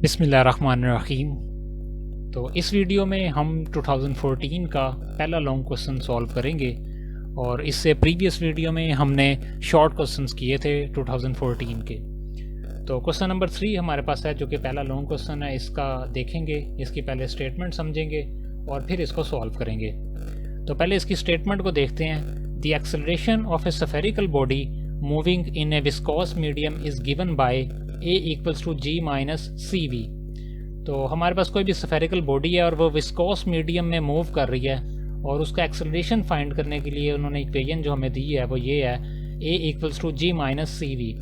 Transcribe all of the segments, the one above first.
बिस्मिल्लाहिर्रहमानिर्रहीम। तो इस वीडियो में हम 2014 का पहला लॉन्ग क्वेश्चन सॉल्व करेंगे और इससे प्रीवियस वीडियो में हमने शॉर्ट क्वेश्चंस किए थे 2014 के। तो क्वेश्चन नंबर 3 हमारे पास है, जो कि पहला लॉन्ग क्वेश्चन है। इसका देखेंगे, इसकी पहले स्टेटमेंट समझेंगे और फिर इसको सॉल्व करेंगे। तो पहले इसकी स्टेटमेंट को देखते हैं। The acceleration of a spherical body moving in a viscous medium is given by A equals to G minus C V. तो हमारे पास कोई भी स्फेरिकल बॉडी है और वो विस्कोस मीडियम में मूव कर रही है और उसका एक्सेलरेशन फाइंड करने के लिए उन्होंने इक्वेशन जो हमें दी है वो ये है, A equals to G minus C V,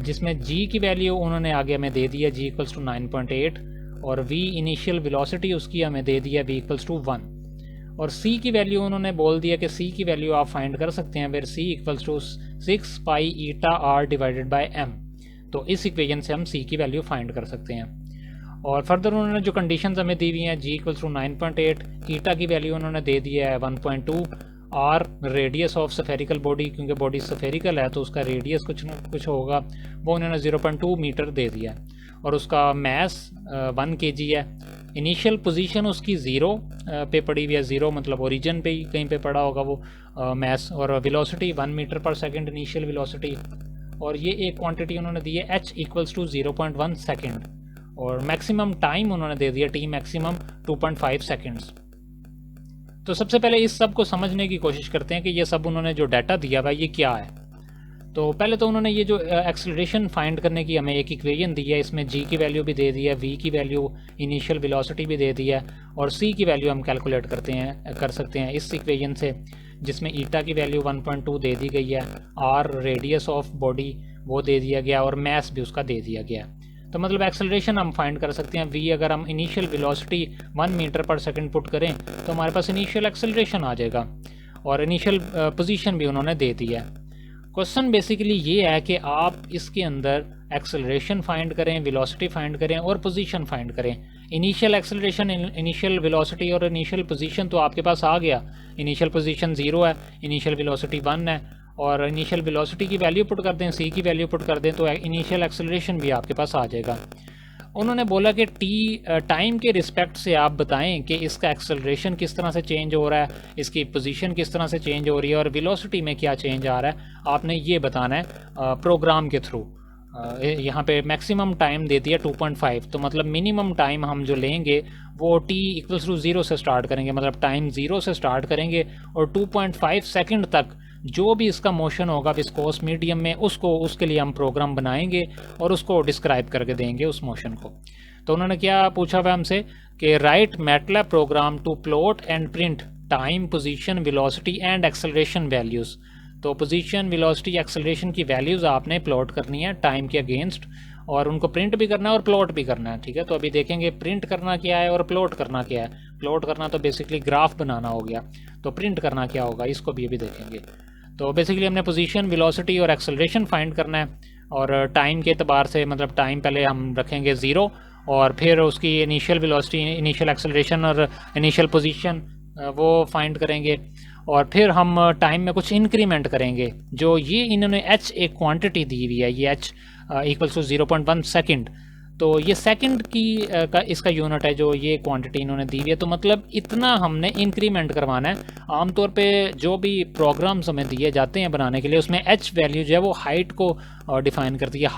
जिसमें G की वैल्यू उन्होंने आगे हमें दे दी है G इक्वल्स टू 9.8 और V इनिशियल वेलोसिटी उसकी हमें दे दी है V इक्वल्स टू 1 और C की वैल्यू उन्होंने बोल दिया कि C की वैल्यू आप फाइंड कर सकते हैं where C equals to 6 pi eta R divided by M। तो इस इक्वेशन से हम C की वैल्यू फाइंड कर सकते हैं। और फर्दर उन्होंने जो कंडीशंस हमें दी हुई हैं, G इक्वल्स टू 9.8, ईटा की वैल्यू उन्होंने दे दी है 1.2, R radius of spherical body, क्योंकि बॉडी स्फेरिकल है तो उसका रेडियस कुछ होगा, वो उन्होंने 0.2 मीटर दे दिया और उसका मैस 1 kg है। इनिशियल पोजीशन उसकी 0 पे पड़ी हुई है, 0 मतलब ओरिजिन पे ही कहीं पे पड़ा होगा वो मैस, और वेलोसिटी 1 मीटर पर सेकेंड इनिशियल वेलोसिटी, और ये एक क्वांटिटी उन्होंने दी है h इक्वल्स टू 0.1 सेकेंड और मैक्सिमम टाइम उन्होंने दे दिया t मैक्सिमम 2.5 सेकेंड्स। तो सबसे पहले इस सब को समझने की कोशिश करते हैं कि ये सब उन्होंने जो डाटा दिया हुआ ये क्या है। तो पहले तो उन्होंने ये जो एक्सेलरेशन फाइंड करने की हमें एक इक्वेशन दी है, इसमें g की वैल्यू भी दे दी है, v की वैल्यू इनिशियल वेलोसिटी भी दे दी है और c की वैल्यू हम कैलकुलेट कर सकते हैं इस इक्वेशन से, जिसमें ईटा की वैल्यू 1.2 दे दी गई है, r रेडियस ऑफ बॉडी वो दे दिया गया और मैस भी उसका दे दिया गया। तो मतलब एक्सेलरेशन हम फाइंड कर सकते हैं। v अगर हम इनिशियल वेलोसिटी 1 मीटर पर सेकंड पुट करें तो हमारे पास इनिशियल एक्सेलरेशन आ जाएगा और इनिशियल पोजीशन भी उन्होंने दे दी है। क्वेश्चन बेसिकली ये है कि आप इसके अंदर एक्सेलरेशन फाइंड करें, वेलोसिटी फाइंड करें और पोजीशन फाइंड करें। इनिशियल एक्सेलरेशन, इनिशियल वेलोसिटी और इनिशियल पोजीशन तो आपके पास आ गया। इनिशियल पोजीशन 0 है, इनिशियल वेलोसिटी 1 है और इनिशियल वेलोसिटी की वैल्यू पुट कर दें, c की वैल्यू पुट कर दें तो इनिशियल एक्सेलरेशन भी आपके पास आ जाएगा। उन्होंने बोला कि टाइम के रिस्पेक्ट से आप बताएं कि इसका एक्सेलरेशन किस तरह से चेंज हो रहा है, इसकी पोजीशन किस तरह से चेंज हो रही है और वेलोसिटी में क्या चेंज आ रहा है, आपने ये बताना है प्रोग्राम के थ्रू। यहाँ पे मैक्सिमम टाइम दे दिया 2.5, तो मतलब मिनिमम टाइम हम जो लेंगे वो t इक्वल्स टू 0 से स्टार्ट करेंगे, मतलब टाइम 0 से स्टार्ट करेंगे और 2.5 सेकंड तक जो भी इसका मोशन होगा विस्कोस मीडियम में उसके लिए हम प्रोग्राम बनाएंगे और उसको डिस्क्राइब करके देंगे उस मोशन को। तो उन्होंने क्या पूछा हुआ हमसे कि write MATLAB program to plot and print time, position, velocity and acceleration values. तो पोजीशन, वेलोसिटी, एक्सेलरेशन की वैल्यूज़ आपने प्लॉट करनी है टाइम के अगेंस्ट और उनको प्रिंट भी करना है और प्लॉट भी करना है। ठीक है, तो अभी देखेंगे प्रिंट करना क्या है और प्लॉट करना क्या है। प्लॉट करना तो बेसिकली ग्राफ बनाना हो गया, तो प्रिंट करना क्या होगा इसको भी अभी देखेंगे। तो बेसिकली हमने पोजीशन, वेलोसिटी और एक्सेलरेशन फाइंड करना है और टाइम के एतबार से, मतलब टाइम पहले हम रखेंगे 0 और फिर उसकी इनिशियल वेलोसिटी, इनिशियल एक्सेलरेशन और इनिशियल पोजीशन वो फाइंड करेंगे और फिर हम टाइम में कुछ इंक्रीमेंट करेंगे। जो ये इन्होंने h एक क्वांटिटी दी हुई है, ये h इक्वल्स टू 0.1 सेकेंड, तो ये सेकंड की का इसका यूनिट है जो ये क्वांटिटी इन्होंने दी हुई है। तो मतलब इतना हमने इंक्रीमेंट करवाना है। आमतौर पे जो भी प्रोग्राम्स हमें दिए जाते हैं बनाने के लिए उसमें h वैल्यू जो है वो हाइट को डिफाइन करती है।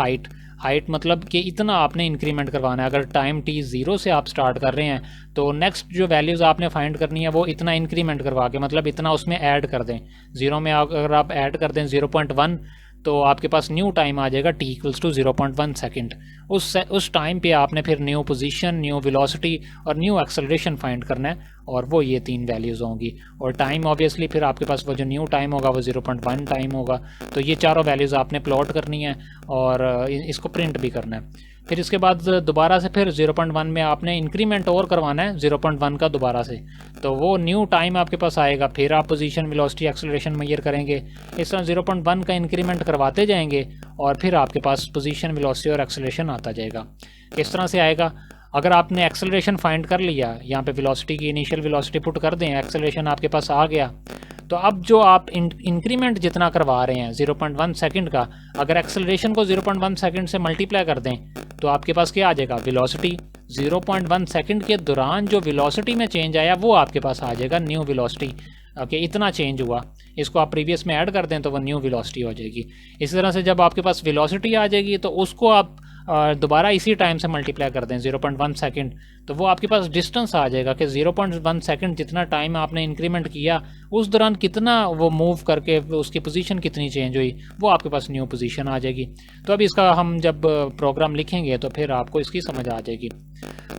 हाइट मतलब कि इतना आपने इंक्रीमेंट करवाना है। अगर टाइम t 0 से आप स्टार्ट कर रहे हैं तो नेक्स्ट जो वैल्यूज़ आपने फाइंड करनी है वो इतना इंक्रीमेंट करवा के, मतलब इतना उसमें ऐड कर दें। 0 में अगर आप ऐड कर दें 0.1 तो आपके पास न्यू टाइम आ जाएगा t इक्वल्स टू 0.1 सेकेंड। उस टाइम पे आपने फिर न्यू पोजीशन, न्यू वेलोसिटी और न्यू एक्सेलरेशन फाइंड करना है और वो ये 3 वैल्यूज़ होंगी। और टाइम ऑब्वियसली फिर आपके पास वो जो न्यू टाइम होगा वो 0.1 टाइम होगा। तो ये चारों वैल्यूज़ आपने प्लॉट करनी है और इसको प्रिंट भी करना है। फिर इसके बाद दोबारा से फिर 0.1 में आपने इंक्रीमेंट और करवाना है 0.1 का दोबारा से, तो वो न्यू टाइम आपके पास आएगा। फिर आप पोजीशन, वेलोसिटी, एक्सेलरेशन मेजर करेंगे। इस तरह 0.1 का इंक्रीमेंट करवाते जाएंगे और फिर आपके पास पोजीशन, वेलोसिटी और एक्सेलरेशन आता जाएगा। किस तरह से आएगा? अगर आपने एक्सेलरेशन फाइंड कर लिया, यहाँ पे वेलोसिटी की इनिशियल वेलोसिटी पुट कर दें, एक्सेलरेशन आपके पास आ गया, तो अब जो आप इंक्रीमेंट जितना करवा रहे हैं 0.1 सेकंड का, अगर एक्सेलरेशन को 0.1 सेकंड से मल्टीप्लाई कर दें तो आपके पास क्या आ जाएगा, वेलोसिटी 0.1 सेकंड के दौरान जो वेलोसिटी में चेंज आया वो आपके पास आ जाएगा न्यू वेलोसिटी। ओके, इतना चेंज हुआ, इसको आप प्रीवियस में ऐड कर दें तो वो न्यू वेलोसिटी हो जाएगी। इसी तरह से जब आपके पास वेलोसिटी आ जाएगी तो उसको आप दोबारा इसी टाइम से मल्टीप्लाई कर दें 0.1 सेकंड, तो वो आपके पास डिस्टेंस आ जाएगा कि 0.1 सेकंड जितना टाइम आपने इंक्रीमेंट किया उस दौरान कितना वो मूव करके उसकी पोजीशन कितनी चेंज हुई, वो आपके पास न्यू पोजीशन आ जाएगी। तो अब इसका हम जब प्रोग्राम लिखेंगे तो फिर आपको इसकी समझ आ जाएगी।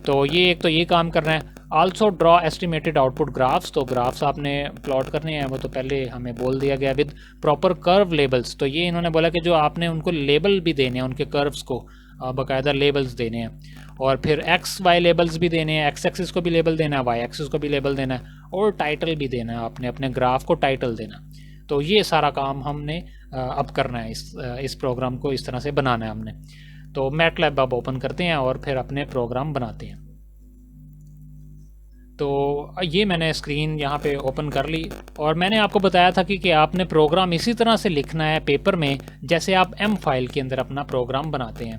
तो ये एक तो ये काम करना है। Also draw estimated output graphs, तो ग्राफ्स आपने प्लॉट करने हैं, वो तो पहले हमें बोल दिया गया, विद प्रॉपर कर्व लेबल्स। तो ये इन्होंने बोला कि जो आपने उनको लेबल भी देने हैं, उनके कर्व्स को बाकायदा लेबल्स देने हैं, और फिर एक्स वाई लेबल्स भी देने हैं, एक्स एक्सिस को भी लेबल देना है, वाई एक्सिस को भी लेबल देना है, और टाइटल भी देना है, आपने अपने ग्राफ को टाइटल देना। तो ये सारा काम हमने अब करना है, इस प्रोग्राम को इस तरह से बनाना है हमने। तो मैटलैब अब ओपन करते हैं और फिर अपने प्रोग्राम बनाते हैं। तो ये मैंने स्क्रीन यहाँ पे ओपन कर ली, और मैंने आपको बताया था कि आपने प्रोग्राम इसी तरह से लिखना है पेपर में जैसे आप एम फाइल के अंदर अपना प्रोग्राम बनाते हैं।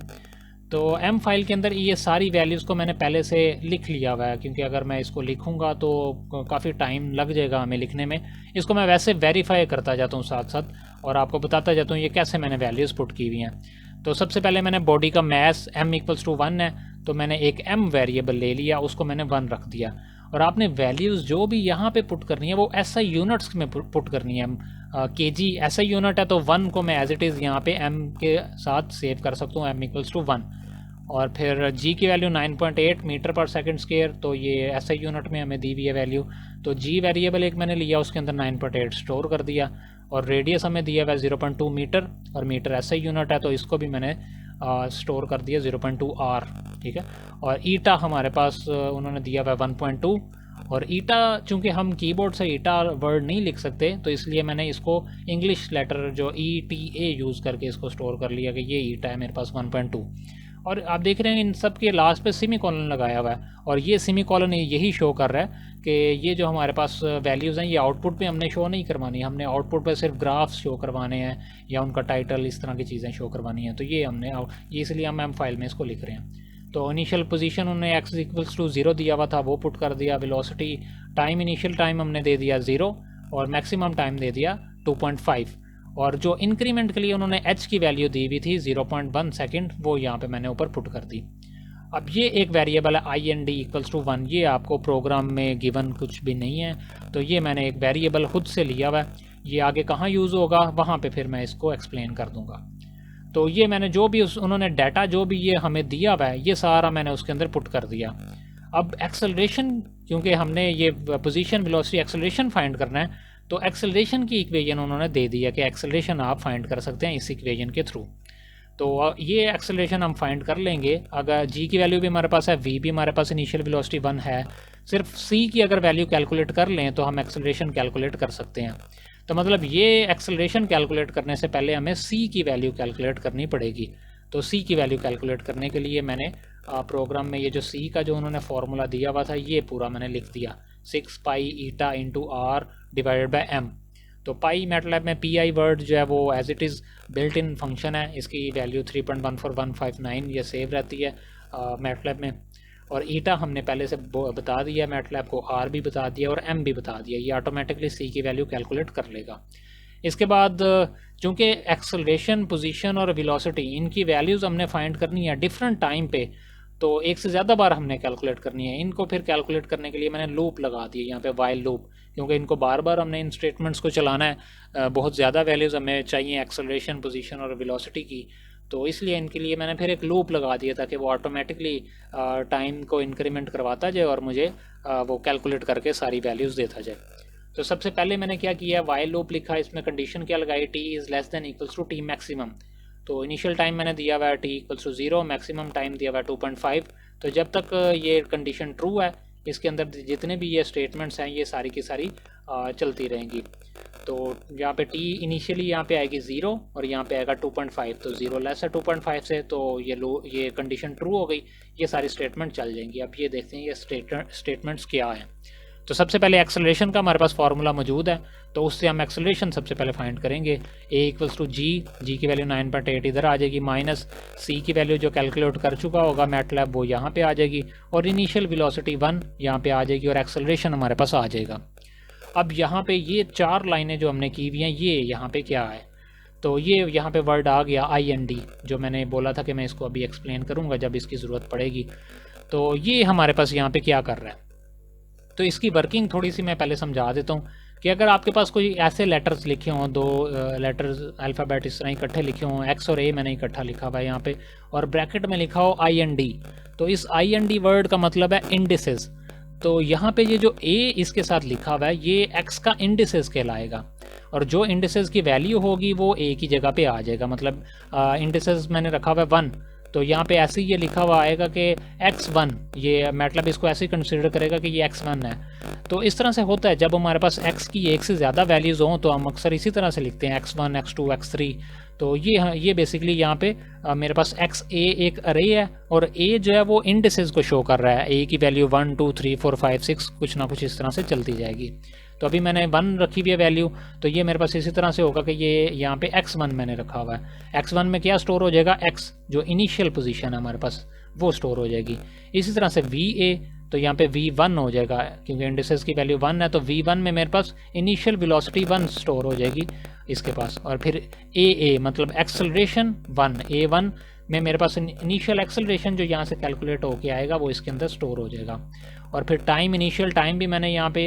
तो एम फाइल के अंदर ये सारी वैल्यूज़ को मैंने पहले से लिख लिया हुआ है, क्योंकि अगर मैं इसको लिखूंगा तो काफ़ी टाइम लग जाएगा हमें लिखने में। इसको मैं वैसे वेरीफाई करता जाता हूँ साथ साथ, और आपको बताता जाता हूँ ये कैसे मैंने वैल्यूज़ पुट की हुई हैं। तो सबसे पहले मैंने बॉडी का मैस m=1 है, तो मैंने एक m वेरिएबल ले लिया, उसको मैंने 1 रख दिया। और आपने वैल्यूज़ जो भी यहाँ पे पुट करनी है वो SI यूनिट्स में पुट करनी है। kg SI यूनिट है, तो 1 को मैं एज इट इज़ यहाँ पे m के साथ सेव कर सकता हूँ, m=1। और फिर g की वैल्यू 9.8 मीटर पर सेकंड स्क्वायर, तो ये SI यूनिट में हमें दी हुई है वैल्यू। तो g वेरिएबल एक मैंने लिया, उसके अंदर 9.8 स्टोर कर दिया, और रेडियस हमें दिया हुआ है 0.2 मीटर, और मीटर SI यूनिट है, तो इसको भी मैंने स्टोर कर दिया 0.2 r, ठीक है। और ईटा हमारे पास उन्होंने दिया हुआ है 1.2, और ईटा चूँकि हम कीबोर्ड से ईटा वर्ड नहीं लिख सकते, तो इसलिए मैंने इसको इंग्लिश लेटर जो ETA यूज़ करके इसको स्टोर कर लिया कि ये ईटा है मेरे पास 1.2। और आप देख रहे हैं इन सब के लास्ट पे सेमी कॉलन लगाया हुआ है, और ये सेमी कॉलन यही शो कर रहा है कि ये जो हमारे पास वैल्यूज़ हैं ये आउटपुट पे हमने शो नहीं करवानी, हमने आउटपुट पे सिर्फ ग्राफ्स शो करवाने हैं या उनका टाइटल, इस तरह की चीज़ें शो करवानी है। तो ये हमने ये इसलिए हम फाइल में इसको लिख रहे हैं। तो इनिशियल पोजीशन उन्होंने x=0 दिया हुआ था, वो पुट कर दिया। वेलोसिटी टाइम, इनिशियल टाइम हमने दे दिया 0, और मैक्सिमम टाइम दे दिया 2.5, और जो इंक्रीमेंट के लिए उन्होंने h की वैल्यू दी हुई थी 0.1 सेकंड, वो यहाँ पे मैंने ऊपर पुट कर दी। अब ये एक वेरिएबल है IND=1, ये आपको प्रोग्राम में गिवन कुछ भी नहीं है, तो ये मैंने एक वेरिएबल खुद से लिया हुआ है। ये आगे कहाँ यूज़ होगा वहाँ पे फिर मैं इसको एक्सप्लेन कर दूँगा। तो ये मैंने जो भी उन्होंने डाटा जो भी ये हमें दिया हुआ है ये सारा मैंने उसके अंदर पुट कर दिया। अब एक्सेलरेशन, क्योंकि हमने ये पोजीशन, वेलोसिटी, एक्सेलरेशन फाइंड करना है, तो एक्सेलरेशन की इक्वेशन उन्होंने दे दी है कि एक्सेलरेशन आप फाइंड कर सकते हैं इस इक्वेशन के थ्रू। तो ये एक्सेलरेशन हम फाइंड कर लेंगे। अगर g की वैल्यू भी हमारे पास है, v भी हमारे पास इनिशियल वेलोसिटी 1 है, सिर्फ c की अगर वैल्यू कैलकुलेट कर लें तो हम एक्सेलरेशन कैलकुलेट कर सकते हैं। तो मतलब ये एक्सेलरेशन कैलकुलेट करने से पहले हमें c की वैल्यू कैलकुलेट करनी पड़ेगी। तो c की वैल्यू कैलकुलेट करने के लिए मैंने प्रोग्राम में ये जो c का जो उन्होंने फार्मूला दिया हुआ था ये पूरा मैंने लिख दिया, 6 pi eta into r divided by m। तो पाई मैटलैब में PI वर्ड जो है वो as it is built in function है, इसकी वैल्यू 3.14159 ये सेव रहती है मैटलैब में। और ईटा हमने पहले से बता दिया मैटलैब को, R भी बता दिया और M भी बता दिया, ये ऑटोमेटिकली C की वैल्यू कैलकुलेट कर लेगा। इसके बाद चूँकि एक्सेलरेशन, पोजीशन और वेलोसिटी इनकी वैल्यूज़ हमने फाइंड करनी है डिफरेंट टाइम पे, तो एक से ज़्यादा बार हमने कैलकुलेट करनी है। इनको फिर कैलकुलेट करने के लिए मैंने लूप लगा दिया यहाँ पे, वाइल लूप, क्योंकि इनको बार बार हमने इन स्टेटमेंट्स को चलाना है। बहुत ज़्यादा वैल्यूज़ हमें चाहिए एक्सेलरेशन, पोजीशन और वेलोसिटी की, तो इसलिए इनके लिए मैंने फिर एक लूप लगा दिया ताकि वो ऑटोमेटिकली टाइम को इंक्रीमेंट करवाता जाए और मुझे वो कैलकुलेट करके सारी वैल्यूज़ देता जाए। तो सबसे पहले मैंने क्या किया, वाइल लूप लिखा, इसमें कंडीशन क्या लगाई, t=< t मैक्सिमम। तो इनिशियल टाइम मैंने दिया हुआ है t=0, मैक्सिमम टाइम दिया हुआ है 2.5। तो जब तक ये कंडीशन ट्रू है इसके अंदर जितने भी ये स्टेटमेंट्स हैं ये सारी की सारी चलती रहेंगी। तो यहाँ पे t इनिशियली यहाँ पे आएगी 0 और यहाँ पे आएगा 2.5, तो 0 लेस है 2.5 से, तो ये कंडीशन ट्रू हो गई, ये सारी स्टेटमेंट चल जाएंगी। अब ये देखते हैं ये स्टेटमेंट्स क्या हैं। तो सबसे पहले एक्सेलरेशन का हमारे पास फार्मूला मौजूद है, तो उससे हम एक्सेलरेशन सबसे पहले फाइंड करेंगे। A=G की वैल्यू 9.8 इधर आ जाएगी, माइनस C की वैल्यू जो कैलकुलेट कर चुका होगा मैटलैब वो यहाँ पे आ जाएगी, और इनिशियल वेलोसिटी 1 यहाँ पे आ जाएगी, और एक्सेलरेशन हमारे पास आ जाएगा। अब यहाँ पे ये 4 लाइनें जो हमने की हुई हैं, ये यहाँ पे क्या है, तो ये यहाँ पे वर्ड आ गया IND, जो मैंने बोला था कि मैं इसको अभी एक्सप्लेन करूँगा जब इसकी ज़रूरत पड़ेगी। तो ये हमारे पास यहाँ पे क्या कर रहा है, तो इसकी वर्किंग थोड़ी सी मैं पहले समझा देता हूँ कि अगर आपके पास कोई ऐसे लेटर्स लिखे हों, दो लेटर्स अल्फ़ाबेट इस तरह इकट्ठे लिखे हों, X और A मैंने इकट्ठा लिखा हुआ है यहाँ पे, और ब्रैकेट में लिखा हो IND, तो इस IND वर्ड का मतलब है इंडिसेस। तो यहाँ पे ये जो A इसके साथ लिखा हुआ है ये X का इंडिसेस कहलाएगा, और जो इंडिसेस की वैल्यू होगी वो A की जगह पे आ जाएगा। मतलब इंडिसेस मैंने रखा हुआ है 1, तो यहाँ पे ऐसे ही ये लिखा हुआ आएगा कि X1, ये मैटलब इसको ऐसे ही कंसिडर करेगा कि ये X1 है। तो इस तरह से होता है जब हमारे पास X की एक से ज़्यादा वैल्यूज़ हों तो हम अक्सर इसी तरह से लिखते हैं X1, X2, X3। तो ये बेसिकली यहाँ पे मेरे पास XA एक अरे है, और A जो है वो इंडिसेस को शो कर रहा है। A की वैल्यू 1 2 3 4 5 6 कुछ ना कुछ इस तरह से चलती जाएगी। तो अभी मैंने 1 रखी हुई है वैल्यू, तो ये मेरे पास इसी तरह से होगा कि ये यहाँ पे X1 मैंने रखा हुआ है। X1 में क्या स्टोर हो जाएगा, X जो इनिशियल पोजीशन है हमारे पास वो स्टोर हो जाएगी। इसी तरह से VA, तो यहाँ पे V1 हो जाएगा क्योंकि इंडिसेस की वैल्यू 1 है, तो V1 में मेरे पास इनिशियल वेलोसिटी 1 स्टोर हो जाएगी इसके पास। और फिर AA मतलब एक्सेलरेशन 1, A1 में मेरे पास इनिशियल एक्सेलरेशन जो यहाँ से कैलकुलेट होके आएगा वो इसके अंदर स्टोर हो जाएगा। और फिर टाइम, इनिशियल टाइम भी मैंने यहाँ पे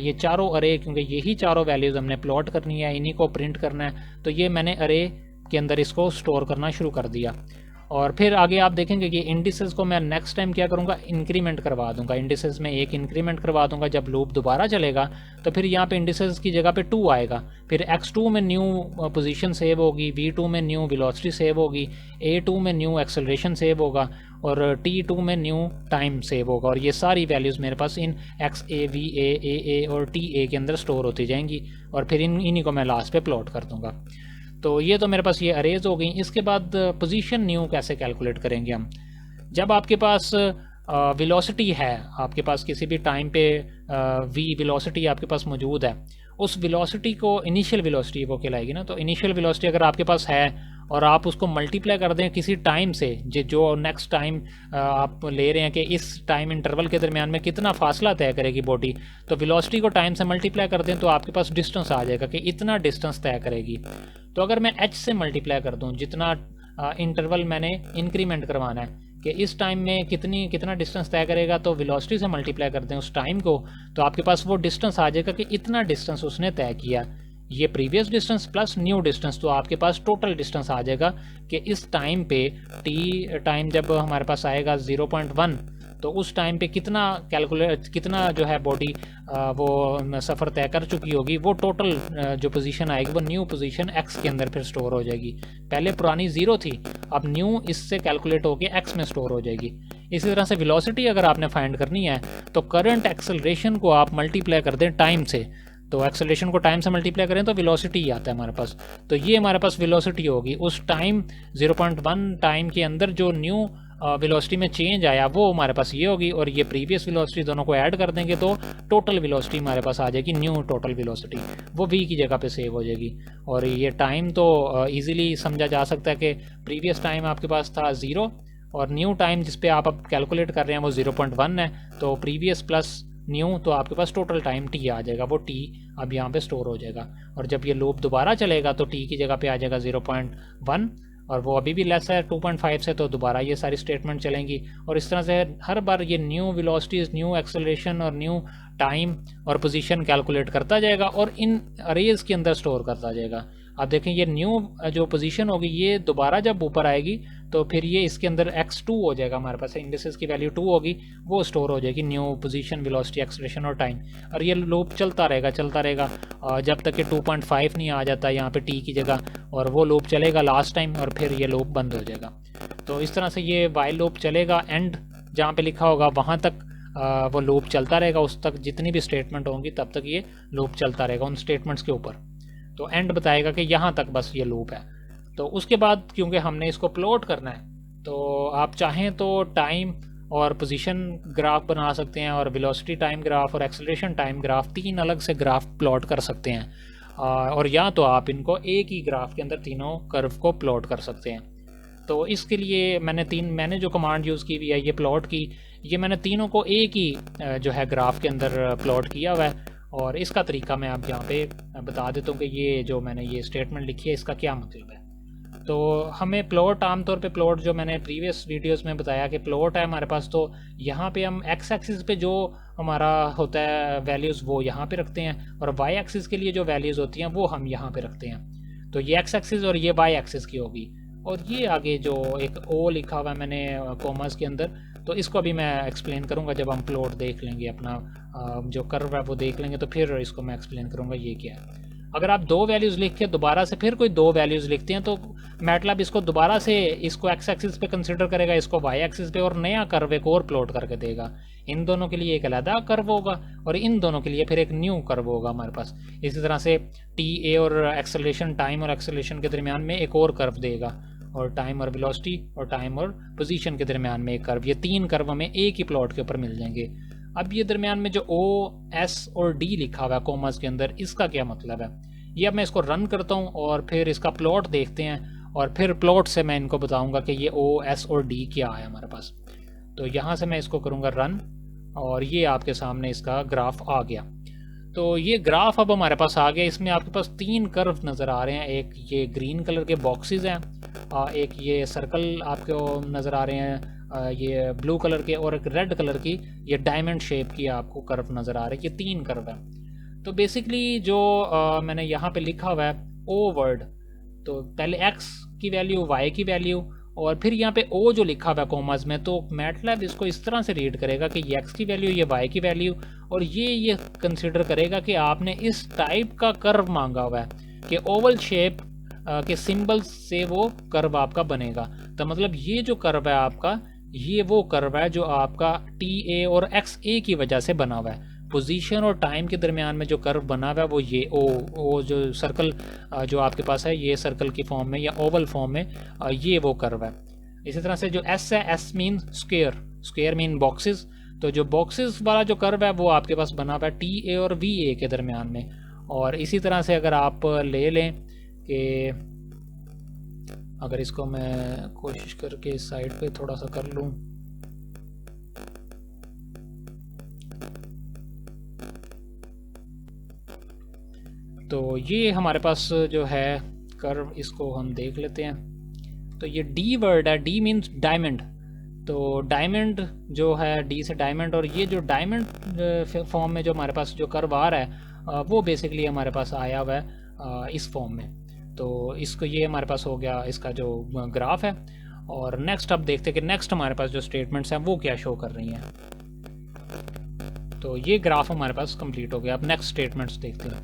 ये चारों अरे, क्योंकि यही चारों वैल्यूज़ हमने प्लॉट करनी है, इन्हीं को प्रिंट करना है, तो ये मैंने अरे के अंदर इसको स्टोर करना शुरू कर दिया। और फिर आगे आप देखेंगे कि इंडिसेस को मैं नेक्स्ट टाइम क्या करूँगा, इंक्रीमेंट करवा दूंगा। इंडिसेस में एक इंक्रीमेंट करवा दूंगा, जब लूप दोबारा चलेगा तो फिर यहाँ पे इंडिसेस की जगह पे 2 आएगा, फिर X2 में न्यू पोजीशन सेव होगी, V2 में न्यू वेलोसिटी सेव होगी, A2 में न्यू एक्सेलरेशन सेव होगा, और T2 में न्यू टाइम सेव होगा। और ये सारी वैल्यूज़ मेरे पास इन XA, VA, AA और TA के अंदर स्टोर होती जाएंगी, और फिर इन्हीं को मैं लास्ट पे प्लॉट कर दूंगा। तो ये तो मेरे पास ये अरेज हो गई। इसके बाद पोजीशन न्यू कैसे कैलकुलेट करेंगे हम, जब आपके पास वेलोसिटी है, आपके पास किसी भी टाइम पे V वेलोसिटी आपके पास मौजूद है, उस वेलोसिटी को इनिशियल वेलोसिटी वो कहलाएगी ना। तो इनिशियल वेलोसिटी अगर आपके पास है और आप उसको मल्टीप्लाई कर दें किसी टाइम से, जो नेक्स्ट टाइम आप ले रहे हैं कि इस टाइम इंटरवल के दरमियान में कितना फासला तय करेगी बॉडी, तो वेलोसिटी को टाइम से मल्टीप्लाई कर दें तो आपके पास डिस्टेंस आ जाएगा कि इतना डिस्टेंस तय करेगी। तो अगर मैं h से मल्टीप्लाई कर दूं, जितना इंटरवल मैंने इंक्रीमेंट करवाना है कि इस टाइम में कितना डिस्टेंस तय करेगा, तो वेलोसिटी से मल्टीप्लाई कर दें उस टाइम को, तो आपके पास वो डिस्टेंस आ जाएगा कि इतना डिस्टेंस उसने तय किया, ये previous distance plus new distance, तो आपके पास टोटल डिस्टेंस आ जाएगा कि इस टाइम पे t टाइम जब हमारे पास आएगा 0.1, तो उस टाइम पे कितना जो है बॉडी वो सफ़र तय कर चुकी होगी, वो टोटल जो पोजीशन आएगी वो न्यू पोजीशन x के अंदर फिर स्टोर हो जाएगी। पहले पुरानी 0 थी, अब न्यू इससे कैलकुलेट होके x में स्टोर हो जाएगी। इसी तरह से वेलोसिटी अगर आपने फाइंड करनी है तो करंट एक्सेलरेशन को आप मल्टीप्लाई कर दें टाइम से, तो एक्सेलरेशन को टाइम से मल्टीप्लाई करें तो वेलोसिटी ही आता है हमारे पास। तो ये हमारे पास वेलोसिटी होगी उस टाइम 0.1 टाइम के अंदर जो न्यू वेलोसिटी में चेंज आया वो हमारे पास ये होगी, और ये प्रीवियस वेलोसिटी दोनों को ऐड कर देंगे तो टोटल वेलोसिटी हमारे पास आ जाएगी, न्यू टोटल वेलोसिटी, वो v की जगह पे सेव हो जाएगी। और ये टाइम तो इजीली समझा जा सकता है कि प्रीवियस टाइम आपके पास था 0 और न्यू टाइम जिस पे आप अब कैलकुलेट कर रहे हैं वो 0.1 है, तो प्रीवियस प्लस न्यू, तो आपके पास टोटल टाइम t आ जाएगा, वो t अब यहाँ पे स्टोर हो जाएगा। और जब ये लूप दोबारा चलेगा तो t की जगह पे आ जाएगा 0.1, और वो अभी भी लेस है 2.5 से, तो दोबारा ये सारी स्टेटमेंट चलेंगी। और इस तरह से हर बार ये न्यू वेलोसिटीज, न्यू एक्सेलरेशन और न्यू टाइम और पोजीशन कैलकुलेट करता जाएगा और इन अरेज के अंदर स्टोर करता जाएगा। अब देखें ये न्यू जो पोजीशन होगी ये दोबारा जब ऊपर आएगी तो फिर ये इसके अंदर x2 हो जाएगा, हमारे पास इंडिसेस की वैल्यू 2 होगी, वो स्टोर हो जाएगी, न्यू पोजीशन, वेलोसिटी, एक्सेलरेशन और टाइम। और ये लूप चलता रहेगा जब तक कि 2.5 नहीं आ जाता यहाँ पे t की जगह, और वो लूप चलेगा लास्ट टाइम और फिर ये लूप बंद हो जाएगा। तो इस तरह से ये वाइल लूप चलेगा, एंड जहाँ पे लिखा होगा वहाँ तक वो लूप चलता रहेगा, उस तक जितनी भी स्टेटमेंट होंगी तब तक ये लूप चलता रहेगा उन स्टेटमेंट्स के ऊपर। तो एंड बताएगा कि यहाँ तक बस ये लूप है। तो उसके बाद क्योंकि हमने इसको प्लॉट करना है, तो आप चाहें तो टाइम और पोजीशन ग्राफ बना सकते हैं, और वेलोसिटी टाइम ग्राफ और एक्सेलरेशन टाइम ग्राफ, 3 अलग से ग्राफ प्लॉट कर सकते हैं। और या तो आप इनको एक ही ग्राफ के अंदर तीनों कर्व को प्लॉट कर सकते हैं। तो इसके लिए मैंने जो कमांड यूज़ की हुई है, ये प्लॉट की, ये मैंने तीनों को एक ही जो है ग्राफ के अंदर प्लॉट किया हुआ है। और इसका तरीका मैं आप यहाँ पे बता देता हूँ कि ये जो मैंने ये स्टेटमेंट लिखी है इसका क्या मतलब है। तो हमें प्लॉट, आमतौर पे प्लॉट जो मैंने प्रीवियस वीडियोस में बताया कि प्लॉट है हमारे पास, तो यहाँ पे हम एक्स एक्सिस पे जो हमारा होता है वैल्यूज़ वो यहाँ पे रखते हैं, और वाई एक्सिस के लिए जो वैल्यूज़ होती हैं वो हम यहाँ पे रखते हैं। तो ये एक्स एक्सिस और ये वाई एक्सिस की होगी। और ये आगे जो एक ओ लिखा हुआ है मैंने कॉमर्स के अंदर, तो इसको अभी मैं एक्सप्लेन करूँगा जब हम प्लॉट देख लेंगे, अपना जो कर्व है वो देख लेंगे, तो फिर इसको मैं एक्सप्लेन करूँगा ये क्या है। अगर आप 2 वैल्यूज़ लिख के दोबारा से फिर कोई 2 वैल्यूज़ लिखते हैं तो मैटलैब इसको दोबारा से इसको एक्स एक्सिस पे कंसिडर करेगा, इसको वाई एक्सिस पे, और नया कर्व एक और प्लॉट करके देगा। इन दोनों के लिए एक अलग कर्व होगा और इन दोनों के लिए फिर एक न्यू कर्व होगा हमारे पास। इसी तरह से टी ए और एक्सेलरेशन, टाइम और एक्सेलरेशन के दरमियान में एक और कर्व देगा, और टाइम और वेलोसिटी और टाइम और पोजीशन के दरमियान में एक कर्व। ये 3 कर्व हमें एक ही प्लॉट के ऊपर मिल जाएंगे। अब ये दरमियान में जो ओ, एस और डी लिखा हुआ है कॉमर्स के अंदर, इसका क्या मतलब है, ये अब मैं इसको रन करता हूँ और फिर इसका प्लॉट देखते हैं, और फिर प्लॉट से मैं इनको बताऊंगा कि ये ओ, एस और डी क्या है हमारे पास। तो यहाँ से मैं इसको करूँगा रन, और ये आपके सामने इसका ग्राफ आ गया। तो ये ग्राफ अब हमारे पास आ गया। इसमें आपके पास 3 कर्व नज़र आ रहे हैं। एक ये ग्रीन कलर के बॉक्सेस हैं, एक ये सर्कल आपको नज़र आ रहे हैं, ये ब्लू कलर के, और एक रेड कलर की ये डायमंड शेप की आपको कर्व नज़र आ रही है। ये 3 कर्व है। तो बेसिकली जो मैंने यहाँ पे लिखा हुआ है ओ वर्ड, तो पहले x की वैल्यू, y की वैल्यू, और फिर यहाँ पे o जो लिखा हुआ है कॉमर्स में, तो मैटलैब इसको इस तरह से रीड करेगा कि ये x की वैल्यू, ये y की वैल्यू, और ये कंसिडर करेगा कि आपने इस टाइप का कर्व मांगा हुआ है कि ओवल शेप के सिंबल्स से वो कर्व आपका बनेगा। तो मतलब ये जो कर्व है आपका, ये वो कर्व है जो आपका टी ए और एक्स ए की वजह से बना हुआ है। पोजीशन और टाइम के दरमियान में जो कर्व बना हुआ है वो ये ओ जो सर्कल जो आपके पास है, ये सर्कल की फॉर्म में या ओवल फॉर्म में, ये वो कर्व है। इसी तरह से जो एस है, S mean square, square mean boxes, तो जो बॉक्सेस वाला जो कर्व है वो आपके पास बना हुआ है टी ए और वी ए के दरमियान में। और इसी तरह से अगर आप ले लें कि अगर इसको मैं कोशिश करके इस साइड पे थोड़ा सा कर लूँ, तो ये हमारे पास जो है कर्व, इसको हम देख लेते हैं। तो ये डी वर्ड है, डी मीन्स डायमंड, तो डायमंड जो है डी से डायमंड, और ये जो डायमंड फॉर्म में जो हमारे पास जो कर्व आ रहा है वो बेसिकली हमारे पास आया हुआ है इस फॉर्म में। तो इसको ये हमारे पास हो गया इसका जो ग्राफ है। और नेक्स्ट अब देखते हैं कि नेक्स्ट हमारे पास जो स्टेटमेंट्स हैं वो क्या शो कर रही हैं। तो ये ग्राफ हमारे पास कंप्लीट हो गया। अब नेक्स्ट स्टेटमेंट्स देखते हैं।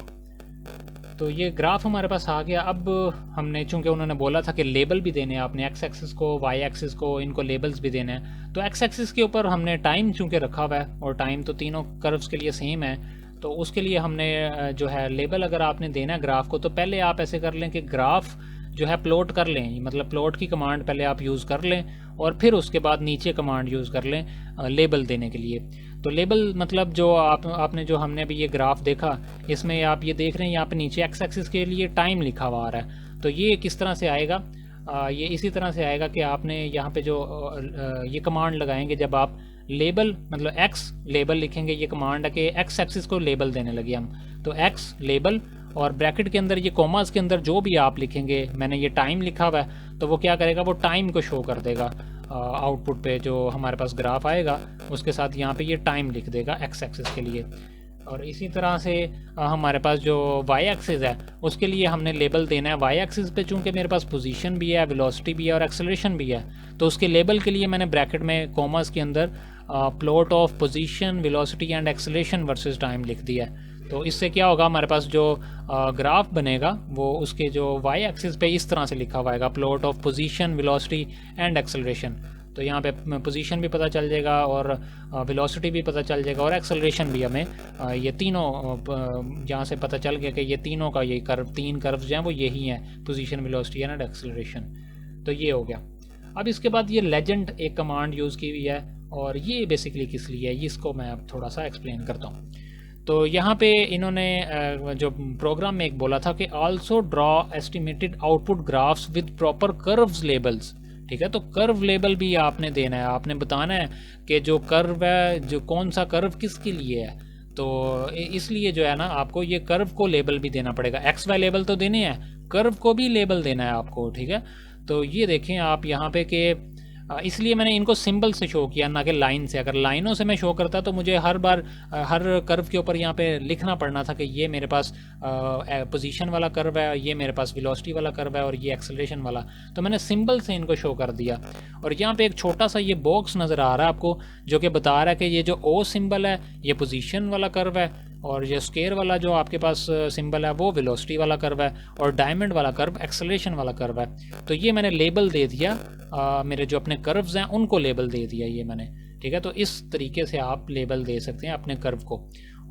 तो ये ग्राफ हमारे पास आ गया। अब हमने, चूंकि उन्होंने बोला था कि लेबल भी देने हैं आपने, एक्स एक्सिस को, वाई एक्सिस को, इनको लेबल्स भी देने हैं। तो एक्स एक्सिस के ऊपर हमने टाइम चूंकि रखा हुआ है, और टाइम तो तीनों कर्व्स के लिए सेम है, तो उसके लिए हमने जो है लेबल अगर आपने देना है ग्राफ को, तो पहले आप ऐसे कर लें कि ग्राफ जो है प्लॉट कर लें, मतलब प्लॉट की कमांड पहले आप यूज़ कर लें, और फिर उसके बाद नीचे कमांड यूज़ कर लें लेबल देने के लिए। तो लेबल मतलब जो आपने जो हमने अभी ये ग्राफ देखा, इसमें आप ये देख रहे हैं यहाँ पे नीचे एक्स एक्सिस के लिए टाइम लिखा हुआ आ रहा है। तो ये किस तरह से आएगा, ये इसी तरह से आएगा कि आपने यहाँ पे जो ये कमांड लगाएंगे, जब आप लेबल मतलब एक्स लेबल लिखेंगे, ये कमांड है कि एक्स एक्सिस को लेबल देने लगे हम, तो एक्स लेबल, और ब्रैकेट के अंदर ये कॉमास के अंदर जो भी आप लिखेंगे, मैंने ये टाइम लिखा हुआ है, तो वो क्या करेगा, वो टाइम को शो कर देगा आउटपुट पे जो हमारे पास ग्राफ आएगा, उसके साथ यहाँ पे ये टाइम लिख देगा एक्स एक्सिस के लिए। और इसी तरह से हमारे पास जो वाई एक्सिस है उसके लिए हमने लेबल देना है। वाई एक्सिस पे चूंकि मेरे पास पोजीशन भी है, वेलोसिटी भी है और एक्सेलरेशन भी है, तो उसके लेबल के लिए मैंने ब्रैकेट में कॉमास के अंदर plot of position, velocity and acceleration versus time लिख दिया है। तो इससे क्या होगा, हमारे पास जो ग्राफ बनेगा वो उसके जो वाई एक्सिस पे इस तरह से लिखा हुआ आएगा, plot of position, velocity and acceleration. तो यहाँ पे पोजीशन भी पता चल जाएगा और वेलोसिटी भी पता चल जाएगा और एक्सेलरेशन भी हमें ये तीनों यहाँ से पता चल गया कि ये तीनों का ये कर्व, 3 कर्व्स जो हैं वो यही हैं, पोजीशन, वेलोसिटी एंड एक्सेलरेशन। तो ये हो गया। अब इसके बाद ये लेजेंड एक कमांड यूज़ की हुई है, और ये बेसिकली किस लिए है, इसको मैं अब थोड़ा सा एक्सप्लेन करता हूँ। तो यहाँ पे इन्होंने जो प्रोग्राम में एक बोला था कि also draw estimated output graphs with proper curves labels. ठीक है, तो कर्व लेबल भी आपने देना है, आपने बताना है कि जो कर्व है, जो कौन सा कर्व किसके लिए है। तो इसलिए जो है ना, आपको ये कर्व को लेबल भी देना पड़ेगा। एक्स वाई लेबल तो देने हैं, कर्व को भी लेबल देना है आपको। ठीक है, तो ये देखें आप यहाँ पे कि इसलिए मैंने इनको सिंबल से शो किया, ना कि लाइन से। अगर लाइनों से मैं शो करता तो मुझे हर बार हर कर्व के ऊपर यहाँ पे लिखना पड़ना था कि ये मेरे पास पोजीशन वाला कर्व है, ये मेरे पास वेलोसिटी वाला कर्व है और ये एक्सेलरेशन वाला। तो मैंने सिंबल से इनको शो कर दिया। और यहाँ पे एक छोटा सा ये बॉक्स नज़र आ रहा है आपको, जो कि बता रहा है कि ये जो ओ सिंबल है ये पोजीशन वाला कर्व है, और ये स्क्वायर वाला जो आपके पास सिंबल है वो वेलोसिटी वाला कर्व है, और डायमंड वाला कर्व एक्सेलरेशन वाला कर्व है। तो ये मैंने लेबल दे दिया, मेरे जो अपने कर्व्स हैं उनको लेबल दे दिया ये मैंने। ठीक है, तो इस तरीके से आप लेबल दे सकते हैं अपने कर्व को।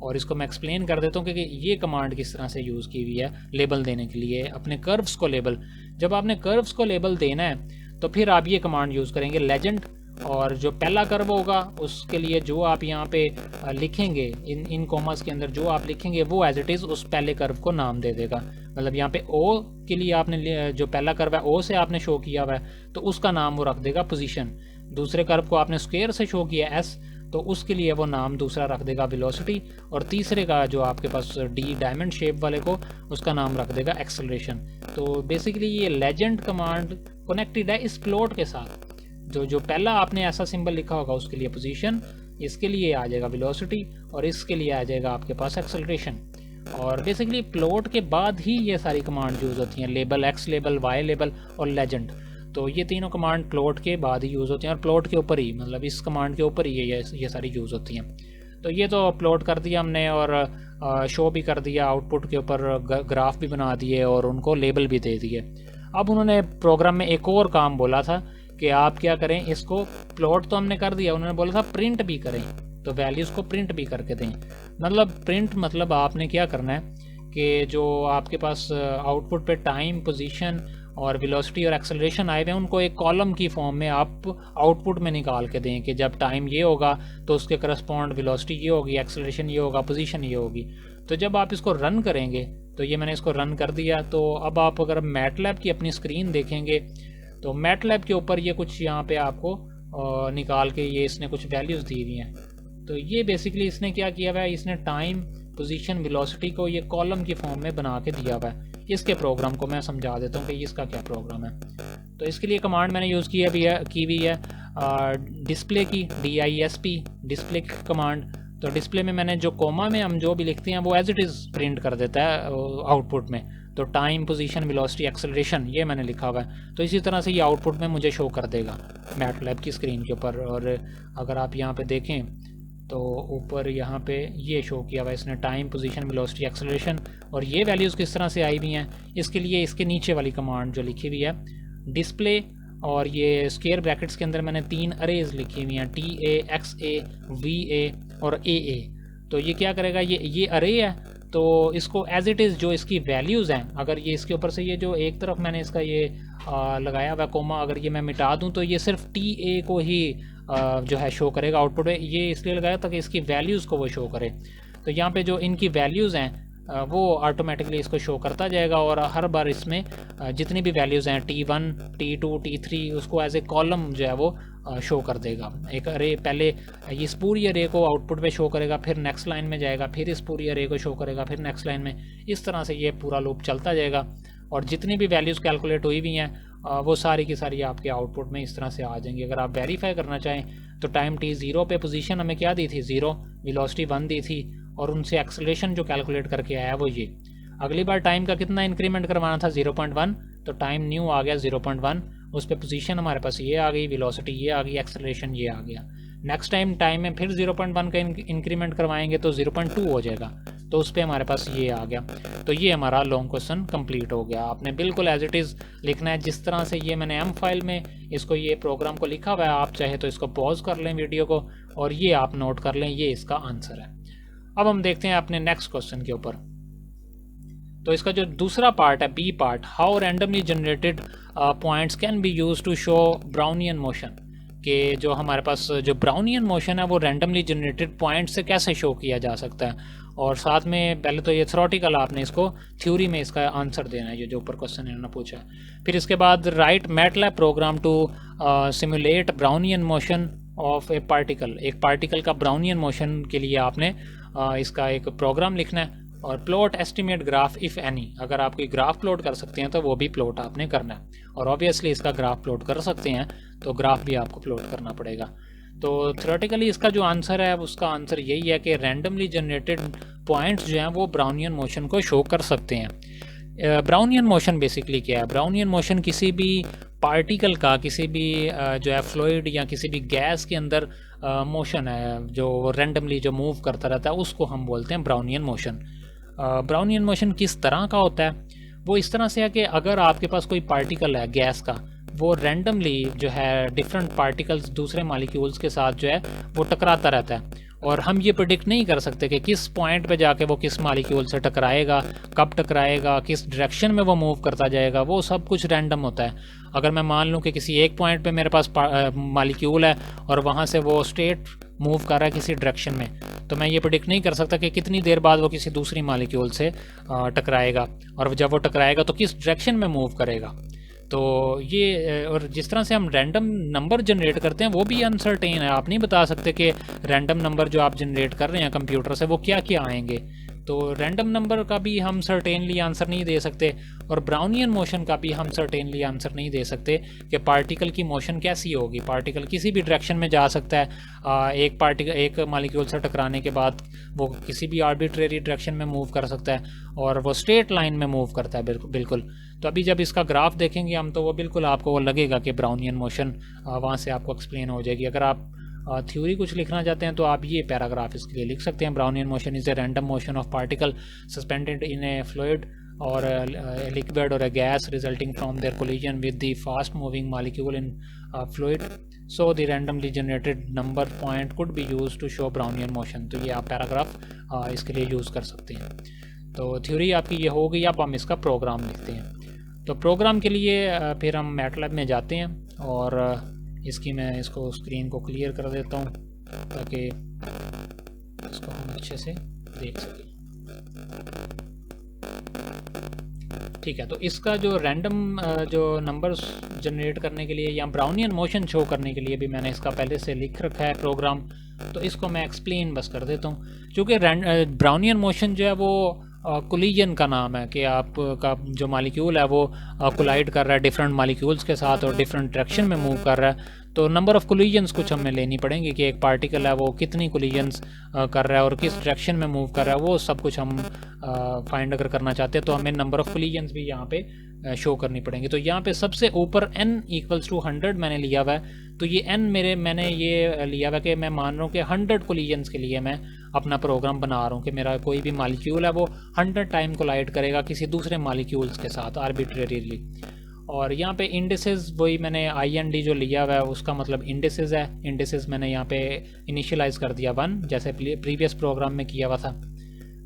और इसको मैं एक्सप्लेन कर देता हूँ कि ये कमांड किस तरह से यूज़ की हुई है लेबल देने के लिए अपने कर्व्स को लेबल। जब आपने कर्व्स को लेबल देना है तो फिर आप ये कमांड यूज़ करेंगे लेजेंड, और जो पहला कर्व होगा उसके लिए जो आप यहाँ पे लिखेंगे इन कॉमर्स के अंदर जो आप लिखेंगे वो एज इट इज़ उस पहले कर्व को नाम दे देगा। मतलब यहाँ पे ओ के लिए आपने जो पहला कर्व है ओ से आपने शो किया हुआ है तो उसका नाम वो रख देगा पोजीशन। दूसरे कर्व को आपने स्क्वायर से शो किया एस, तो उसके लिए वो नाम दूसरा रख देगा वेलोसिटी। और तीसरे का जो आपके पास डी डायमंड शेप वाले को, उसका नाम रख देगा एक्सेलरेशन। तो बेसिकली ये लेजेंड कमांड कनेक्टेड है इस प्लॉट के साथ। जो पहला आपने ऐसा सिंबल लिखा होगा उसके लिए पोजीशन, इसके लिए आ जाएगा वेलोसिटी, और इसके लिए आ जाएगा आपके पास एक्सेलरेशन। और बेसिकली प्लॉट के बाद ही ये सारी कमांड यूज़ होती हैं, label, X label, Y label और लेजेंड। तो ये तीनों कमांड प्लॉट के बाद ही यूज़ होती हैं, और प्लॉट के ऊपर ही, मतलब इस कमांड के ऊपर ही ये सारी यूज़ होती हैं। तो ये तो प्लॉट कर दिया हमने, और शो भी कर दिया, आउटपुट के ऊपर ग्राफ भी बना दिए और उनको लेबल भी दे दिए। अब उन्होंने प्रोग्राम में एक और काम बोला था कि आप क्या करें, इसको प्लॉट तो हमने कर दिया, उन्होंने बोला था प्रिंट भी करें, तो वैल्यूज़ को प्रिंट भी करके दें। मतलब प्रिंट मतलब आपने क्या करना है कि जो आपके पास आउटपुट पे टाइम, पोजीशन और वेलोसिटी और एक्सेलरेशन आए हुए हैं उनको एक कॉलम की फॉर्म में आप आउटपुट में निकाल के दें कि जब टाइम ये होगा तो उसके करस्पॉन्ड वेलोसिटी ये होगी, एक्सेलरेशन ये होगा, पोजीशन ये होगी। तो जब आप इसको रन करेंगे, तो ये मैंने इसको रन कर दिया। तो अब आप अगर मैटलैब की अपनी स्क्रीन देखेंगे तो मैटलैब के ऊपर ये कुछ यहाँ पे आपको निकाल के ये इसने कुछ वैल्यूज़ दी हुई हैं। तो ये बेसिकली इसने क्या किया हुआ है, इसने टाइम, पोजीशन, वेलोसिटी को ये कॉलम की फॉर्म में बना के दिया हुआ है। इसके प्रोग्राम को मैं समझा देता हूँ कि इसका क्या प्रोग्राम है। तो इसके लिए कमांड मैंने यूज़ की हुई है डिस्प्ले की, DISP डिस्प्ले कमांड। तो डिस्प्ले में मैंने जो कोमा में हम जो भी लिखते हैं वो एज इट इज़ प्रिंट कर देता है आउटपुट में। तो टाइम, पोजीशन, वेलोसिटी, एक्सेलरेशन ये मैंने लिखा हुआ है। तो इसी तरह से ये आउटपुट में मुझे शो कर देगा मैटलैब की स्क्रीन के ऊपर। और अगर आप यहाँ पे देखें तो ऊपर यहाँ पे ये शो किया हुआ है इसने, टाइम, पोजीशन, वेलोसिटी, एक्सेलरेशन। और ये वैल्यूज़ किस तरह से आई हुई हैं, इसके लिए इसके नीचे वाली कमांड जो लिखी हुई है डिस्प्ले, और ये स्क्वायर ब्रैकेट्स के अंदर मैंने 3 अरेज लिखी हुई हैं, TA, XA, VA और AA। तो ये क्या करेगा, ये अरे है, तो इसको एज इट इज़ जो इसकी वैल्यूज़ हैं, अगर ये इसके ऊपर से ये जो एक तरफ मैंने इसका ये लगाया हुआ कोमा, अगर ये मैं मिटा दूं तो ये सिर्फ TA को ही जो है शो करेगा आउटपुट में। ये इसलिए लगाया ताकि इसकी वैल्यूज़ को वो शो करे। तो यहाँ पे जो इनकी वैल्यूज़ हैं वो ऑटोमेटिकली इसको शो करता जाएगा, और हर बार इसमें जितनी भी वैल्यूज़ हैं T1, T2, T3 उसको एज ए कॉलम जो है वो शो कर देगा। एक अरे पहले इस पूरी अरे को आउटपुट पे शो करेगा, फिर नेक्स्ट लाइन में जाएगा, फिर इस पूरी अरे को शो करेगा, फिर नेक्स्ट लाइन में। इस तरह से ये पूरा लूप चलता जाएगा, और जितनी भी वैल्यूज़ कैलकुलेट हुई हुई हैं वो सारी की सारी आपके आउटपुट में इस तरह से आ जाएंगी। अगर आप वेरीफाई करना चाहें तो टाइम T0 पे पोजीशन हमें क्या दी थी, 0, वेलोसिटी 1 दी थी, और उनसे एक्सेलरेशन जो कैलकुलेट करके आया वो ये। अगली बार टाइम का कितना इंक्रीमेंट करवाना था, 0.1, तो टाइम न्यू आ गया 0.1, उस पर पोजीशन हमारे पास ये आ गई, वेलोसिटी ये आ गई, एक्सेलरेशन ये आ गया। नेक्स्ट टाइम में फिर 0.1 का इंक्रीमेंट करवाएंगे तो 0.2 हो जाएगा, तो उस पर हमारे पास ये आ गया। तो ये हमारा लॉन्ग क्वेश्चन कंप्लीट हो गया। आपने बिल्कुल एज इट इज़ लिखना है जिस तरह से ये मैंने M फाइल में इसको ये प्रोग्राम को लिखा हुआ है। आप चाहे तो इसको पॉज कर लें वीडियो को, और ये आप नोट कर लें, ये इसका आंसर है। अब हम देखते हैं अपने नेक्स्ट क्वेश्चन के ऊपर। तो इसका जो दूसरा पार्ट है, B part, how randomly generated points can be use to show Brownian motion. कि जो हमारे पास जो ब्राउनियन मोशन है वो रैंडमली जनरेटेड पॉइंट से कैसे शो किया जा सकता है, और साथ में पहले तो ये थ्योरेटिकल आपने इसको थ्योरी में इसका आंसर देना है, ये जो ऊपर क्वेश्चन इन्होंने पूछा है। फिर इसके बाद write MATLAB program to simulate Brownian motion of a particle, एक पार्टिकल का ब्राउनियन मोशन के लिए आपने इसका एक प्रोग्राम लिखना है। और plot estimate graph if any, अगर आप कोई ग्राफ प्लॉट कर सकते हैं तो वो भी प्लॉट आपने करना है, और ऑब्वियसली इसका ग्राफ प्लॉट कर सकते हैं तो ग्राफ भी आपको प्लॉट करना पड़ेगा। तो थ्योरेटिकली इसका जो आंसर है उसका आंसर यही है कि रैंडमली जनरेटेड पॉइंट्स जो हैं वो ब्राउनियन मोशन को शो कर सकते हैं। ब्राउनियन मोशन बेसिकली क्या है? ब्राउनियन मोशन किसी भी पार्टिकल का, किसी भी जो है फ्लूइड या किसी भी गैस के अंदर मोशन है जो रैंडमली जो मूव करता रहता है, उसको हम बोलते हैं ब्राउनियन मोशन। ब्राउनियन मोशन किस तरह का होता है? वो इस तरह से है कि अगर आपके पास कोई पार्टिकल है गैस का, वो रैंडमली जो है डिफरेंट पार्टिकल्स दूसरे मॉलिक्यूल्स के साथ जो है वो टकराता रहता है, और हम ये प्रेडिक्ट नहीं कर सकते कि किस पॉइंट पे जाके वो किस मॉलिक्यूल से टकराएगा, कब टकराएगा, किस डायरेक्शन में वो मूव करता जाएगा, वो सब कुछ रैंडम होता है। अगर मैं मान लूँ कि किसी एक पॉइंट पे मेरे पास मॉलिक्यूल है और वहाँ से वो स्ट्रेट मूव कर रहा है किसी डायरेक्शन में, तो मैं ये प्रेडिक्ट नहीं कर सकता कि कितनी देर बाद वो किसी दूसरी मॉलिक्यूल से टकराएगा, और जब वो टकराएगा तो किस डायरेक्शन में मूव करेगा। तो ये, और जिस तरह से हम रैंडम नंबर जनरेट करते हैं वो भी अनसर्टेन है। आप नहीं बता सकते कि रैंडम नंबर जो आप जनरेट कर रहे हैं कंप्यूटर से वो क्या क्या आएंगे, तो रैंडम नंबर का भी हम सर्टेनली आंसर नहीं दे सकते, और ब्राउनियन मोशन का भी हम सर्टेनली आंसर नहीं दे सकते कि पार्टिकल की मोशन कैसी होगी। पार्टिकल किसी भी डायरेक्शन में जा सकता है, एक मॉलिक्यूल से टकराने के बाद वो किसी भी आर्बिट्रेरी डायरेक्शन में मूव कर सकता है, और वो स्ट्रेट लाइन में मूव करता है बिल्कुल। तो अभी जब इसका ग्राफ देखेंगे हम तो वो बिल्कुल आपको वो लगेगा कि ब्राउनियन मोशन वहाँ से आपको एक्सप्लेन हो जाएगी। अगर आप थ्योरी कुछ लिखना चाहते हैं तो आप ये पैराग्राफ इसके लिए लिख सकते हैं। Brownian motion is a random motion of particle suspended in A fluid or a liquid or a gas resulting from their collision with the fast moving molecule in fluid, so the randomly generated number point could be used to show Brownian motion। तो ये आप paragraph इसके लिए use कर सकते हैं। तो theory आपकी ये हो गई, अब हम इसका प्रोग्राम लिखते हैं। तो प्रोग्राम के लिए फिर हम मैटलैब में जाते हैं, और इसकी मैं इसको स्क्रीन को क्लियर कर देता हूँ ताकि इसको हम अच्छे से देख सकें। ठीक है, तो इसका जो रैंडम जो नंबर्स जनरेट करने के लिए या ब्राउनियन मोशन शो करने के लिए भी मैंने इसका पहले से लिख रखा है प्रोग्राम, तो इसको मैं एक्सप्लेन बस कर देता हूँ। क्योंकि ब्राउनियन मोशन जो है वो कोलिजन का नाम है कि आपका जो मॉलिक्यूल है वो कोलाइड कर रहा है डिफरेंट मॉलिक्यूल्स के साथ और डिफरेंट डायरेक्शन में मूव कर रहा है। तो नंबर ऑफ़ कोलिजन्स कुछ हमें लेनी पड़ेंगी कि एक पार्टिकल है वो कितनी कोलिजन्स कर रहा है और किस डायरेक्शन में मूव कर रहा है, वो सब कुछ हम फाइंड अगर करना चाहते हैं तो हमें नंबर ऑफ़ कोलिजन्स भी यहाँ पे शो करनी पड़ेंगी। तो यहाँ पे सबसे ऊपर n = 100 मैंने लिया हुआ है। तो ये n मैंने ये लिया हुआ है कि मैं मान रहा हूँ कि 100 कोलिजन्स के लिए मैं अपना प्रोग्राम बना रहा हूँ कि मेरा कोई भी मॉलिक्यूल है वो 100 टाइम कोलाइड करेगा किसी दूसरे मॉलिक्यूल्स के साथ आर्बिट्रेरीली। और यहाँ पे इंडिसेस वही मैंने IND जो लिया हुआ है उसका मतलब इंडिसेस है। इंडिसेस मैंने यहाँ पे इनिशियलाइज कर दिया 1 जैसे प्रीवियस प्रोग्राम में किया हुआ था।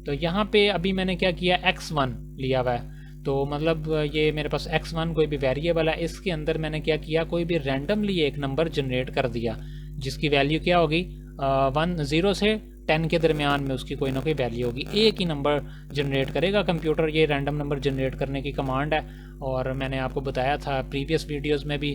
तो यहाँ पे अभी मैंने क्या किया, x1 लिया हुआ है। तो मतलब ये मेरे पास x1 कोई भी वेरिएबल है, इसके अंदर मैंने क्या किया, कोई भी रैंडमली एक नंबर जनरेट कर दिया जिसकी वैल्यू क्या होगी 0 से 10 के दरमियान में उसकी कोई ना कोई वैल्यू होगी। एक ही नंबर जनरेट करेगा कंप्यूटर, ये रैंडम नंबर जनरेट करने की कमांड है। और मैंने आपको बताया था प्रीवियस वीडियोस में भी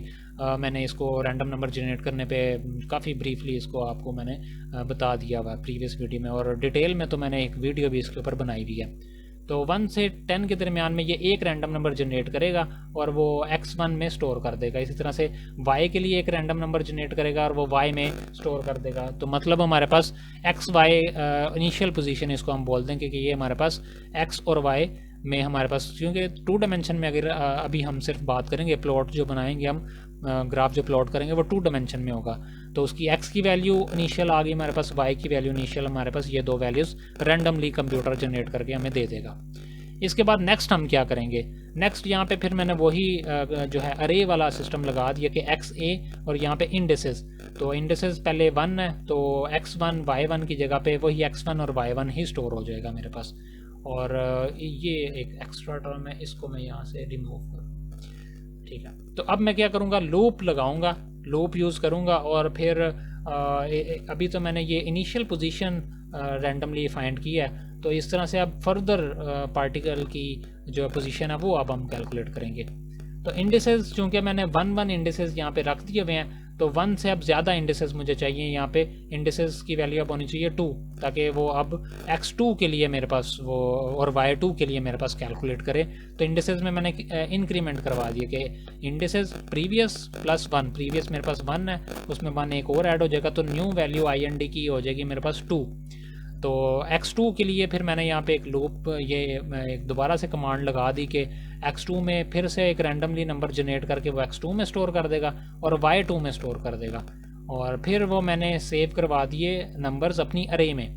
मैंने इसको रैंडम नंबर जनरेट करने पे काफ़ी ब्रीफली इसको आपको मैंने बता दिया हुआ प्रीवियस वीडियो में, और डिटेल में तो मैंने एक वीडियो भी इसके ऊपर बनाई हुई है। तो 1 से 10 के दरमियान में ये एक रैंडम नंबर जनरेट करेगा और वो x1 में स्टोर कर देगा। इसी तरह से y के लिए एक रैंडम नंबर जनरेट करेगा और वो y में स्टोर कर देगा। तो मतलब हमारे पास x y इनिशियल पोजीशन इसको हम बोल देंगे कि ये हमारे पास x और y में हमारे पास, क्योंकि 2 डायमेंशन में अगर अभी हम सिर्फ बात करेंगे प्लॉट जो बनाएंगे हम ग्राफ जो प्लॉट करेंगे वो 2 डायमेंशन में होगा। तो उसकी x की वैल्यू इनिशियल आ गई हमारे पास, y की वैल्यू इनिशियल हमारे पास, ये 2 वैल्यूज़ रैंडमली कंप्यूटर जनरेट करके हमें दे देगा। इसके बाद नेक्स्ट हम क्या करेंगे, नेक्स्ट यहाँ पे फिर मैंने वही जो है अरे वाला सिस्टम लगा दिया कि xa और यहाँ पे इंडिसेस। तो इंडिसेस पहले 1 है तो x1 y1 की जगह पे वही x1 और y1 ही स्टोर हो जाएगा मेरे पास। और ये एक एक्स्ट्रा टर्म है, इसको मैं यहाँ से रिमूव करूँ। ठीक है, तो अब मैं क्या करूँगा, लूप लगाऊंगा लूप यूज़ करूँगा और फिर अभी तो मैंने ये इनिशियल पोजीशन रैंडमली फाइंड किया है, तो इस तरह से अब फर्दर पार्टिकल की जो पोजीशन है वो अब हम कैलकुलेट करेंगे। तो इंडिसेस चूँकि मैंने 1 इंडिसेस यहाँ पे रख दिए हुए हैं, तो 1 से अब ज़्यादा इंडिसेस मुझे चाहिए। यहाँ पे इंडिसेस की वैल्यू अब होनी चाहिए 2, ताकि वो अब x2 के लिए मेरे पास वो और y2 के लिए मेरे पास कैलकुलेट करे। तो इंडिसेस में मैंने इंक्रीमेंट करवा दिए कि इंडिसेस प्रीवियस प्लस 1, प्रीवियस मेरे पास 1 है, उसमें 1 एक और ऐड हो जाएगा, तो न्यू वैल्यू IND की हो जाएगी मेरे पास 2। तो x2 के लिए फिर मैंने यहाँ पे एक लूप ये एक दोबारा से कमांड लगा दी कि x2 में फिर से एक रैंडमली नंबर जनरेट करके वो x2 में स्टोर कर देगा और y2 में स्टोर कर देगा। और फिर वो मैंने सेव करवा दिए नंबर्स अपनी अरे में।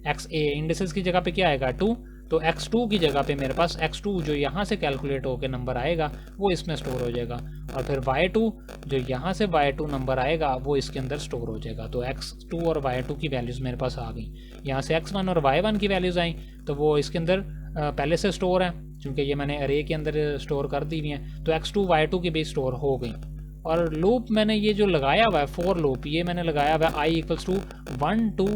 xa इंडिसेस की जगह पे क्या आएगा 2, तो x2 की जगह पे मेरे पास x2 जो यहाँ से कैलकुलेट होकर नंबर आएगा वो इसमें स्टोर हो जाएगा, और फिर y2 जो यहाँ से y2 नंबर आएगा वो इसके अंदर स्टोर हो जाएगा। तो x2 और y2 की वैल्यूज़ मेरे पास आ गई। यहाँ से x1 और y1 की वैल्यूज़ आई तो वो इसके अंदर पहले से स्टोर है, क्योंकि ये मैंने अरे के अंदर स्टोर कर दी हुई हैं, तो x2 y2 की भी स्टोर हो गई। और लूप मैंने ये जो लगाया हुआ है फॉर लूप, ये मैंने लगाया हुआ है i = 1 to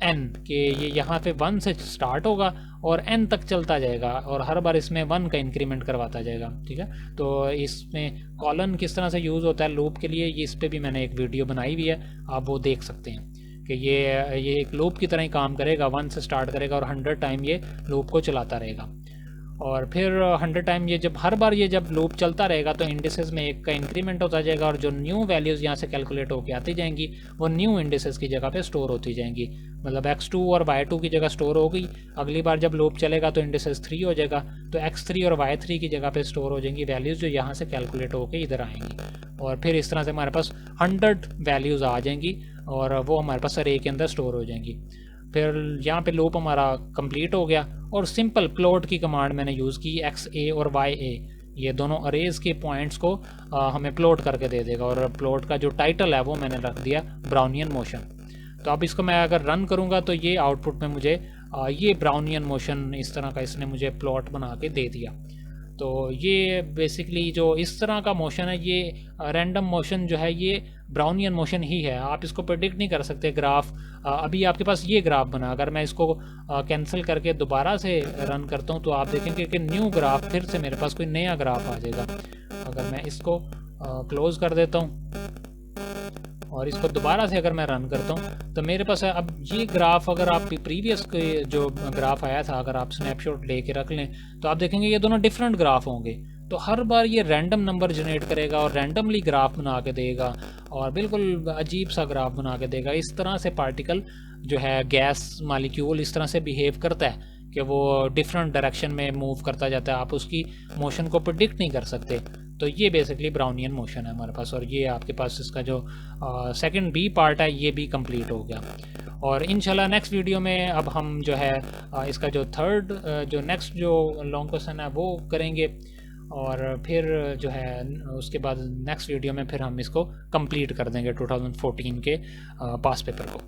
n के ये यहाँ पे 1 से स्टार्ट होगा और n तक चलता जाएगा, और हर बार इसमें 1 का इंक्रीमेंट करवाता जाएगा। ठीक है, तो इसमें कॉलन किस तरह से यूज़ होता है लूप के लिए, ये इस पर भी मैंने एक वीडियो बनाई हुई है, आप वो देख सकते हैं कि ये एक लूप की तरह ही काम करेगा। 1 से स्टार्ट करेगा और 100 टाइम ये लूप को चलाता रहेगा, और फिर 100 टाइम ये जब हर बार ये जब लूप चलता रहेगा तो इंडिसेस में 1 का इंक्रीमेंट होता जाएगा, और जो न्यू वैल्यूज़ यहाँ से कैलकुलेट होकर आती जाएंगी वो न्यू इंडिसेस की जगह पे स्टोर होती जाएंगी। मतलब x2 और y2 की जगह स्टोर हो गई, अगली बार जब लूप चलेगा तो इंडिसेस 3 हो जाएगा, तो x3 और y3 की जगह पे स्टोर हो जाएंगी वैल्यूज़ जो यहाँ से कैलकुलेट होकर इधर आएंगी, और फिर इस तरह से हमारे पास 100 वैल्यूज़ आ जाएंगी और वो हमारे पास अरे के अंदर स्टोर हो जाएंगी। फिर यहाँ पे लूप हमारा कंप्लीट हो गया, और सिंपल प्लॉट की कमांड मैंने यूज़ की xa और ya, ये दोनों अरेज के पॉइंट्स को हमें प्लॉट करके दे देगा, और प्लॉट का जो टाइटल है वो मैंने रख दिया ब्राउनियन मोशन। तो अब इसको मैं अगर रन करूँगा तो ये आउटपुट में मुझे ये ब्राउनियन मोशन इस तरह का इसने मुझे प्लॉट बना के दे दिया। तो ये बेसिकली जो इस तरह का मोशन है, ये रैंडम मोशन जो है ये ब्राउनियन मोशन ही है। आप इसको प्रेडिक्ट नहीं कर सकते ग्राफ। अभी आपके पास ये ग्राफ बना, अगर मैं इसको कैंसिल करके दोबारा से रन करता हूँ तो आप देखेंगे कि न्यू ग्राफ फिर से मेरे पास कोई नया ग्राफ आ जाएगा। अगर मैं इसको क्लोज कर देता हूँ और इसको दोबारा से अगर मैं रन करता हूँ तो मेरे पास है अब ये ग्राफ। अगर आप प्रीवियस के जो ग्राफ आया था अगर आप स्नैपशॉट लेके रख लें तो आप देखेंगे ये दोनों डिफरेंट ग्राफ होंगे। तो हर बार ये रैंडम नंबर जनरेट करेगा और रैंडमली ग्राफ बना के देगा, और बिल्कुल अजीब सा ग्राफ बना के देगा। इस तरह से पार्टिकल जो है गैस मॉलिक्यूल इस तरह से बिहेव करता है कि वो डिफरेंट डायरेक्शन में मूव करता जाता है, आप उसकी मोशन को प्रेडिक्ट नहीं कर सकते। तो ये बेसिकली ब्राउनियन मोशन है हमारे पास, और ये आपके पास इसका जो सेकंड बी पार्ट है ये भी कंप्लीट हो गया। और इंशाल्लाह नेक्स्ट वीडियो में अब हम जो है इसका जो थर्ड जो नेक्स्ट जो लॉन्ग क्वेश्चन है वो करेंगे, और फिर जो है उसके बाद नेक्स्ट वीडियो में फिर हम इसको कंप्लीट कर देंगे 2014 के पास पेपर को।